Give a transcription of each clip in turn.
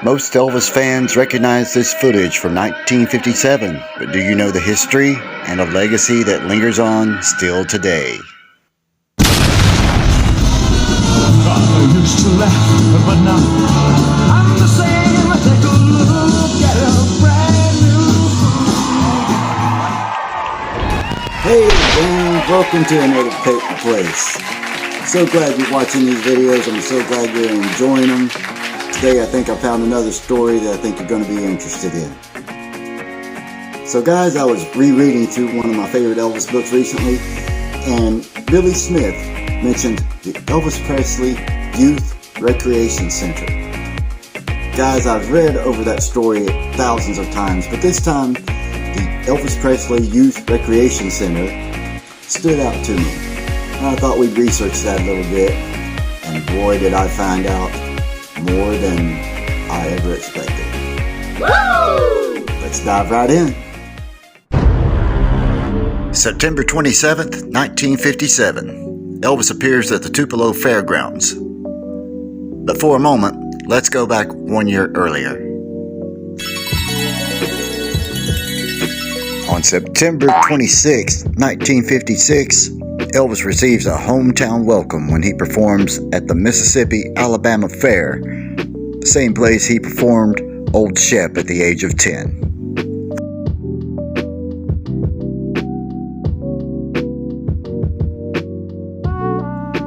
Most Elvis fans recognize this footage from 1957, but do you know the history and a legacy that lingers on still today? I used to laugh, but now I'm the same. Take a look at a brand new. Hey and welcome to another PATE&PLACE. So glad you're watching these videos. I'm so glad you're enjoying them. Today I think I found another story that I think you're going to be interested in. So guys, I was rereading through one of my favorite Elvis books recently, and Billy Smith mentioned the Elvis Presley Youth Recreation Center. Guys, I've read over that story thousands of times, but this time the Elvis Presley Youth Recreation Center stood out to me. And I thought we'd research that a little bit, and boy did I find out more than I ever expected. Woo! Let's dive right in. September 27th, 1957. Elvis appears at the Tupelo Fairgrounds. But for a moment, let's go back 1 year earlier. On September 26, 1956, Elvis receives a hometown welcome when he performs at the Mississippi-Alabama Fair, the same place he performed Old Shep at the age of 10.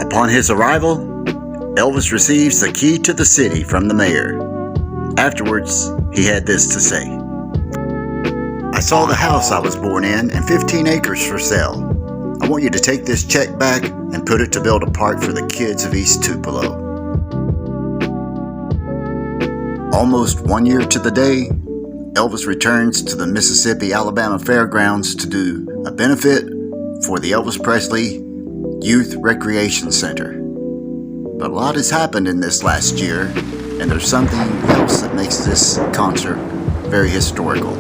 Upon his arrival, Elvis receives the key to the city from the mayor. Afterwards, he had this to say. "I saw the house I was born in and 15 acres for sale. I want you to take this check back and put it to build a park for the kids of East Tupelo." Almost 1 year to the day, Elvis returns to the Mississippi-Alabama Fairgrounds to do a benefit for the Elvis Presley Youth Recreation Center. But a lot has happened in this last year, and there's something else that makes this concert very historical.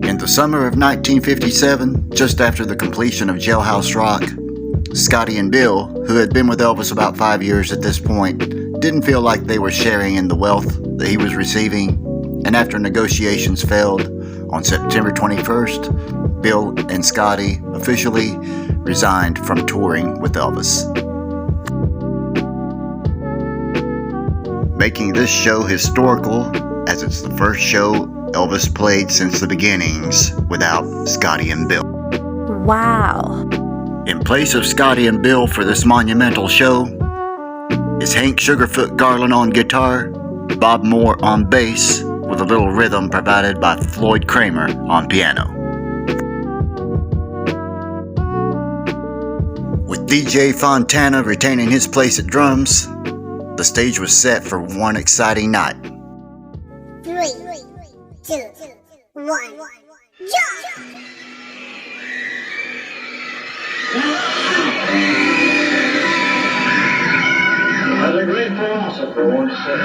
In the summer of 1957, just after the completion of Jailhouse Rock, Scotty and Bill, who had been with Elvis about 5 years at this point, didn't feel like they were sharing in the wealth that he was receiving, and after negotiations failed, on September 21st, Bill and Scotty officially resigned from touring with Elvis. Making this show historical, as it's the first show Elvis played since the beginnings without Scotty and Bill. Wow. In place of Scotty and Bill for this monumental show is Hank Sugarfoot Garland on guitar, Bob Moore on bass, with a little rhythm provided by Floyd Kramer on piano. With DJ Fontana retaining his place at drums, the stage was set for one exciting night. 3, 2, 1, jump! As a great philosopher once said,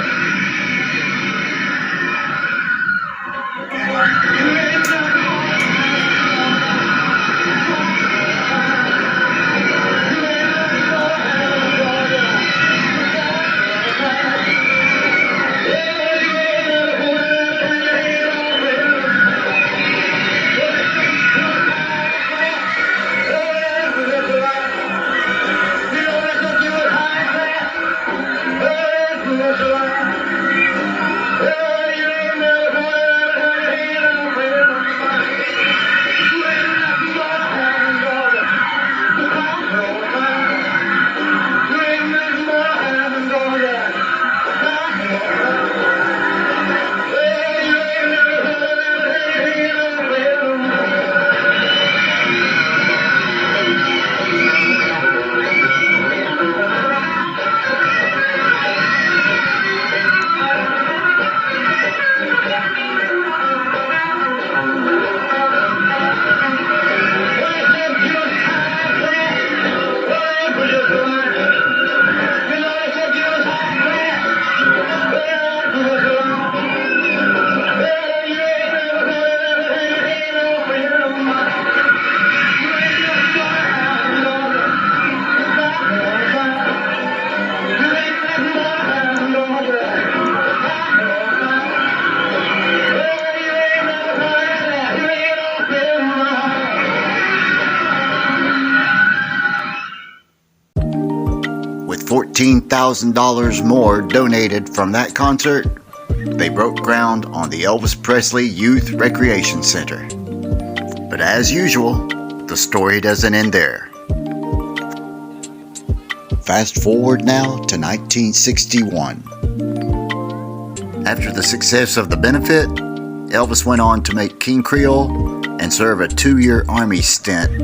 $15,000 more donated from that concert, they broke ground on the Elvis Presley Youth Recreation Center. But as usual, the story doesn't end there. Fast forward now to 1961. After the success of the benefit, Elvis went on to make King Creole and serve a 2-year Army stint,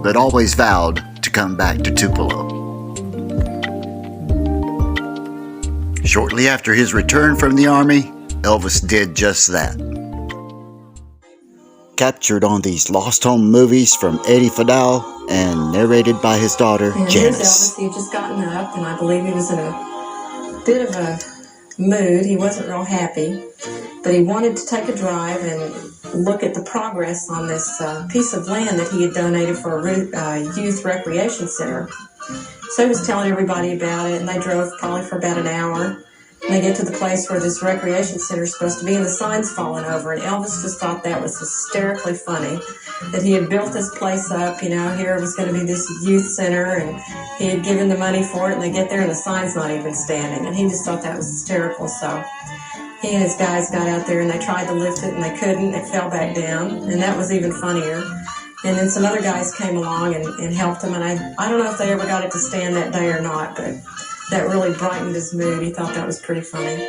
but always vowed to come back to Tupelo. Shortly after his return from the Army, Elvis did just that. Captured on these Lost Home movies from Eddie Fadal and narrated by his daughter, and Janice. Here's Elvis. He had just gotten up, and I believe he was in a bit of a mood. He wasn't real happy, but he wanted to take a drive and look at the progress on this piece of land that he had donated for a youth recreation center. So he was telling everybody about it, and they drove probably for about an hour. And they get to the place where this recreation center is supposed to be, and the sign's falling over. And Elvis just thought that was hysterically funny, that he had built this place up, you know, here was going to be this youth center, and he had given the money for it, and they get there and the sign's not even standing. And he just thought that was hysterical. So he and his guys got out there, and they tried to lift it, and they couldn't. It fell back down, and that was even funnier. And then some other guys came along and helped him, and I don't know if they ever got it to stand that day or not, but that really brightened his mood. He thought that was pretty funny.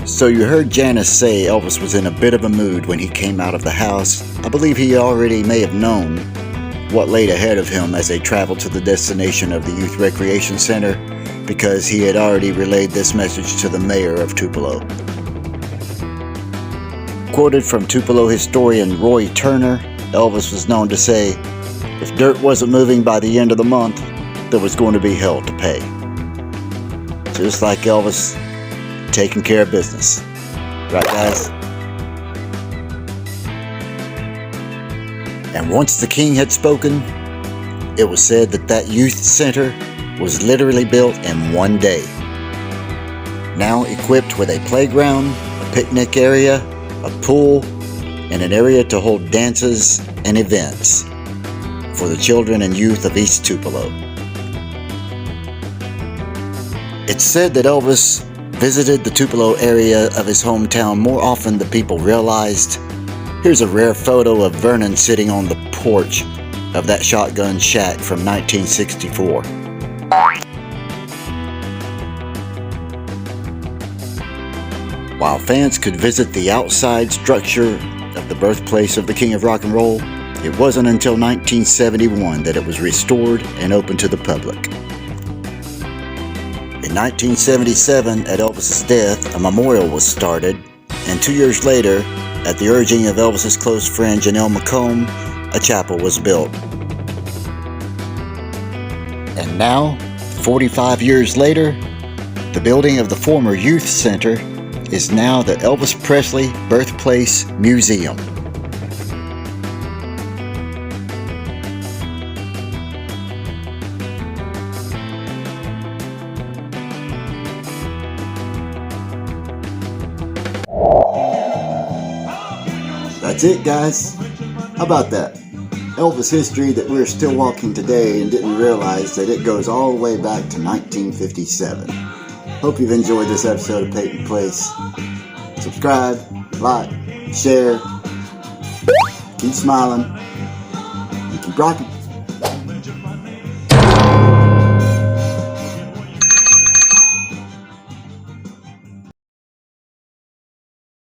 So you heard Janice say Elvis was in a bit of a mood when he came out of the house. I believe he already may have known what laid ahead of him as they traveled to the destination of the Youth Recreation Center, because he had already relayed this message to the mayor of Tupelo. Quoted from Tupelo historian Roy Turner, Elvis was known to say, "If dirt wasn't moving by the end of the month, there was going to be hell to pay." Just like Elvis taking care of business. Right, guys? And once the king had spoken, it was said that that youth center was literally built in one day. Now equipped with a playground, a picnic area, a pool, and an area to hold dances and events for the children and youth of East Tupelo. It's said that Elvis visited the Tupelo area of his hometown more often than people realized. Here's a rare photo of Vernon sitting on the porch of that shotgun shack from 1964. While fans could visit the outside structure of the birthplace of the King of Rock and Roll, it wasn't until 1971 that it was restored and opened to the public. In 1977, at Elvis's death, a memorial was started, and 2 years later, at the urging of Elvis's close friend Janelle McComb, a chapel was built. And now, 45 years later, the building of the former youth center is now the Elvis Presley Birthplace Museum. That's it, guys. How about that? Elvis history that we're still walking today and didn't realize that it goes all the way back to 1957. Hope you've enjoyed this episode of PATE&PLACE. Subscribe, like, share, keep smiling, and keep rocking.